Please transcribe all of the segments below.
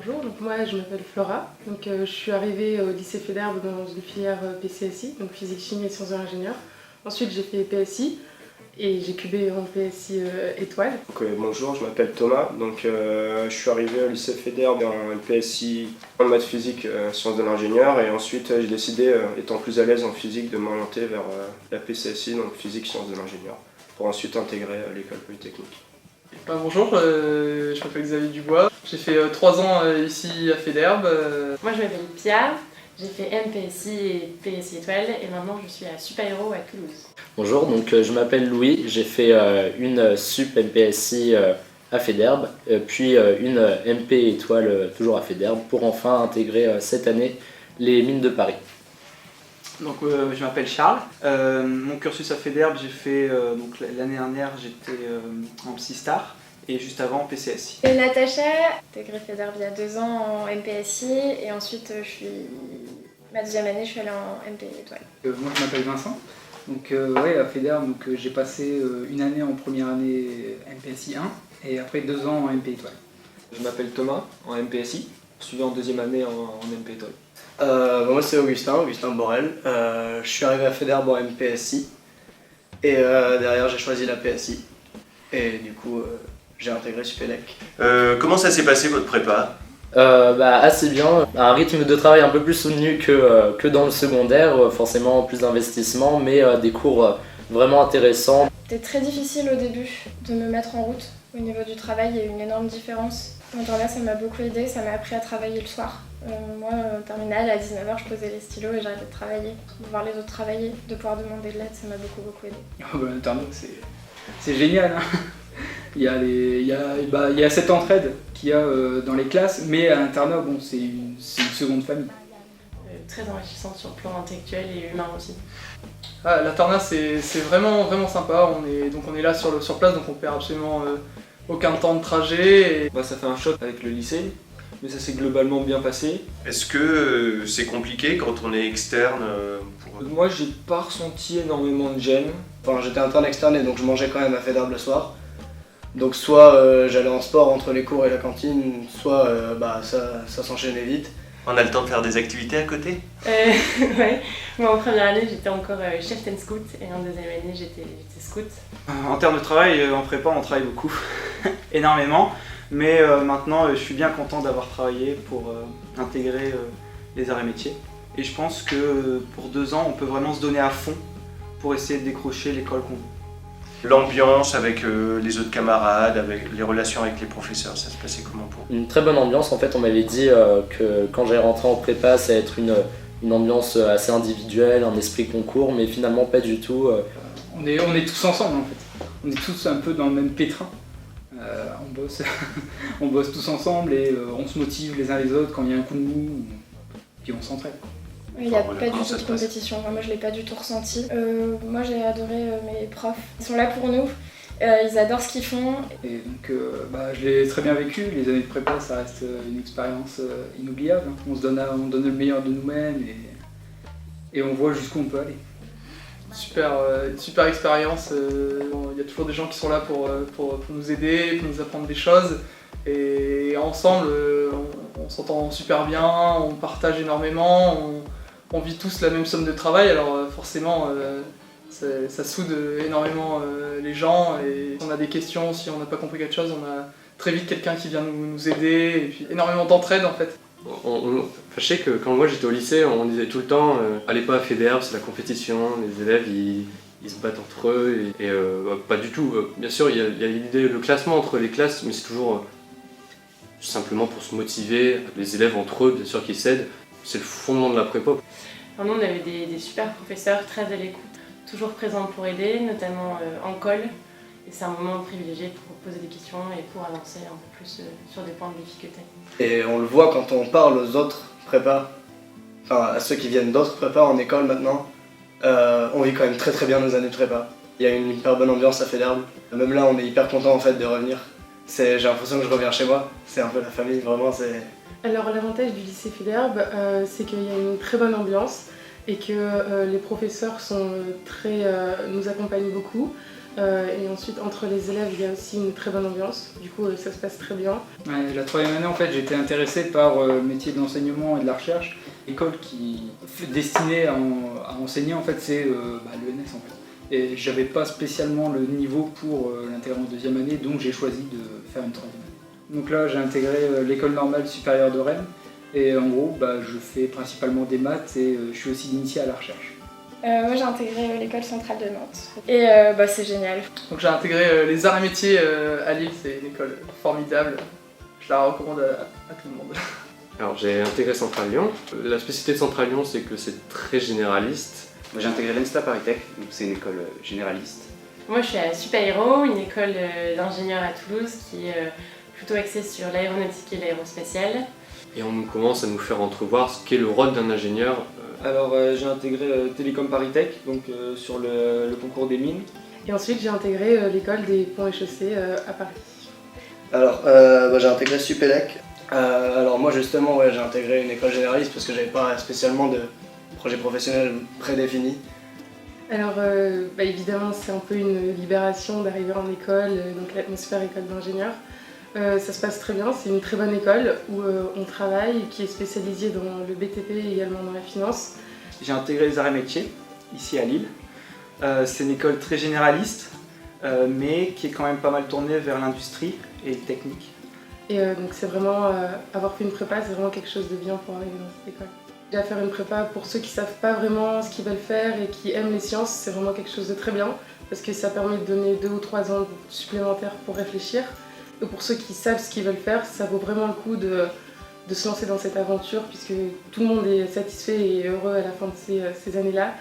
bonjour, donc moi je m'appelle Flora, je suis arrivée au lycée Fédère dans une filière PCSI, donc physique, chimie et sciences de l'ingénieur. Ensuite j'ai fait PSI et j'ai cubé en PSI étoile. Bonjour, je m'appelle Thomas, je suis arrivé au lycée Fédère dans un PSI en maths physique sciences de l'ingénieur et ensuite j'ai décidé, étant plus à l'aise en physique, de m'orienter vers la PCSI, donc physique sciences de l'ingénieur, pour ensuite intégrer l'école polytechnique. Bonjour, je m'appelle Xavier Dubois, j'ai fait 3 ans ici à Fédère. Moi je m'appelle Pia, j'ai fait MPSI et PSI étoile et maintenant je suis à Super-Héros à Toulouse. Bonjour, je m'appelle Louis, j'ai fait une sup MPSI à Fédère, puis une MP étoile toujours à Fédère pour enfin intégrer cette année les mines de Paris. Je m'appelle Charles. Mon cursus à Fédère, j'ai fait l'année dernière, j'étais en Psystar et juste avant en PCSI. Natacha, j'ai intégré Fédère il y a 2 ans en MPSI et ensuite ma deuxième année je suis allée en MP étoile. Moi je m'appelle Vincent. À Fédère j'ai passé une année en première année MPSI 1 et après 2 ans en MP étoile. Je m'appelle Thomas en MPSI, suivi en deuxième année en MP étoile. Moi c'est Augustin Borel, je suis arrivé à Fédère en MPSI et derrière j'ai choisi la PSI et du coup j'ai intégré Supélec. Comment ça s'est passé votre prépa ? Assez bien, un rythme de travail un peu plus soutenu que dans le secondaire, forcément plus d'investissement mais des cours vraiment intéressants. C'était très difficile au début de me mettre en route. Au niveau du travail, il y a eu une énorme différence. Là, ça m'a beaucoup aidé, ça m'a appris à travailler le soir. Moi, en terminale, à 19h, je posais les stylos et j'arrêtais de travailler. De voir les autres travailler, de pouvoir demander de l'aide, ça m'a beaucoup aidé. L'internat, c'est génial. Hein. Il y a cette entraide qu'il y a dans les classes, mais à l'internat, c'est une seconde famille. Très enrichissant sur le plan intellectuel et humain aussi. L'internat c'est vraiment sympa, on est là sur place, donc on perd absolument aucun temps de trajet. Ça fait un choc avec le lycée, mais ça s'est globalement bien passé. Est-ce que c'est compliqué quand on est externe Moi j'ai pas ressenti énormément de gêne. J'étais interne externe et donc je mangeais quand même à Fédère le soir. Donc soit j'allais en sport entre les cours et la cantine, soit ça s'enchaînait vite. On a le temps de faire des activités à côté ? Ouais, moi en première année j'étais encore chef ten scout et en deuxième année j'étais scout. En termes de travail, en prépa on travaille beaucoup, énormément, mais maintenant je suis bien content d'avoir travaillé pour intégrer les arts et métiers. Et je pense que pour 2 ans on peut vraiment se donner à fond pour essayer de décrocher l'école qu'on veut. L'ambiance avec les autres camarades, avec les relations avec les professeurs, ça se passait comment pour vous ? Une très bonne ambiance, en fait on m'avait dit que quand j'allais rentrer en prépa ça allait être une ambiance assez individuelle, un esprit concours, mais finalement pas du tout. On est tous ensemble en fait, on est tous un peu dans le même pétrin. On bosse tous ensemble et on se motive les uns les autres quand il y a un coup de mou, puis on s'entraide. Il n'y a pas du tout de compétition, moi je ne l'ai pas du tout ressenti. Moi j'ai adoré mes profs, ils sont là pour nous, ils adorent ce qu'ils font. Et je l'ai très bien vécu, les années de prépa ça reste une expérience inoubliable. On donne le meilleur de nous-mêmes et on voit jusqu'où on peut aller. Super expérience, il y a toujours des gens qui sont là pour nous aider, pour nous apprendre des choses. Et ensemble on s'entend super bien, on partage énormément, on vit tous la même somme de travail, alors forcément ça soude énormément les gens et si on a des questions, si on n'a pas compris quelque chose, on a très vite quelqu'un qui vient nous aider et puis énormément d'entraide en fait. Je sais que quand moi j'étais au lycée, on disait tout le temps allez pas à Fédère, c'est la compétition, les élèves ils se battent entre eux et pas du tout. Bien sûr il y a l'idée de classement entre les classes, mais c'est toujours simplement pour se motiver, les élèves entre eux bien sûr qui s'aident. C'est le fondement de la prépa. Nous, on avait des super professeurs très à l'écoute, toujours présents pour aider, notamment en colle. Et c'est un moment privilégié pour poser des questions et pour avancer un peu plus sur des points de difficulté. Et on le voit quand on parle aux autres prépas, à ceux qui viennent d'autres prépas en école maintenant, on vit quand même très bien nos années de prépa. Il y a une hyper bonne ambiance à Fédère. Même là, on est hyper content en fait de revenir. J'ai l'impression que je reviens chez moi, c'est un peu la famille, vraiment c'est... Alors l'avantage du lycée Fédère, c'est qu'il y a une très bonne ambiance et que les professeurs nous accompagnent beaucoup. Et ensuite, entre les élèves, il y a aussi une très bonne ambiance. Du coup, ça se passe très bien. Ouais, la troisième année, en fait, j'étais intéressé par le métier de l'enseignement et de la recherche. L'école qui est destinée à enseigner, en fait, c'est l'ENS, en fait. Et j'avais pas spécialement le niveau pour l'intégrer en deuxième année, donc j'ai choisi de faire une troisième année. Donc là, j'ai intégré l'école normale supérieure de Rennes. Et en gros, je fais principalement des maths et je suis aussi initié à la recherche. Moi j'ai intégré l'école centrale de Nantes et c'est génial. Donc j'ai intégré les arts et métiers à Lille, c'est une école formidable. Je la recommande à tout le monde. Alors j'ai intégré Centrale Lyon. La spécificité de Centrale Lyon, c'est que c'est très généraliste. Moi j'ai intégré l'ENSTA ParisTech, donc c'est une école généraliste. Moi je suis à Super Héros, une école d'ingénieurs à Toulouse qui est plutôt axée sur l'aéronautique et l'aérospatiale. Et on commence à nous faire entrevoir ce qu'est le rôle d'un ingénieur. Alors j'ai intégré Télécom ParisTech, donc sur le concours des mines. Et ensuite, j'ai intégré l'école des ponts et chaussées à Paris. Alors, j'ai intégré Supélec. Alors moi justement, j'ai intégré une école généraliste parce que j'avais pas spécialement de projet professionnel prédéfini. Alors, évidemment, c'est un peu une libération d'arriver en école, donc l'atmosphère école d'ingénieur. Ça se passe très bien, c'est une très bonne école où on travaille, qui est spécialisée dans le BTP et également dans la finance. J'ai intégré les arts et métiers, ici à Lille. C'est une école très généraliste, mais qui est quand même pas mal tournée vers l'industrie et le technique. Et donc c'est vraiment, avoir fait une prépa, c'est vraiment quelque chose de bien pour arriver dans cette école. Déjà faire une prépa, pour ceux qui savent pas vraiment ce qu'ils veulent faire et qui aiment les sciences, c'est vraiment quelque chose de très bien, parce que ça permet de donner 2 ou 3 ans supplémentaires pour réfléchir. Et pour ceux qui savent ce qu'ils veulent faire, ça vaut vraiment le coup de se lancer dans cette aventure, puisque tout le monde est satisfait et heureux à la fin de ces années-là.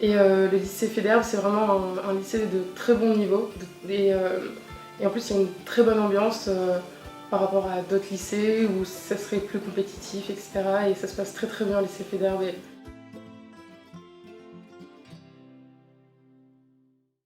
Et le lycée Faidherbe, c'est vraiment un lycée de très bon niveau. Et en plus, il y a une très bonne ambiance par rapport à d'autres lycées où ça serait plus compétitif, etc. Et ça se passe très très bien au lycée Faidherbe.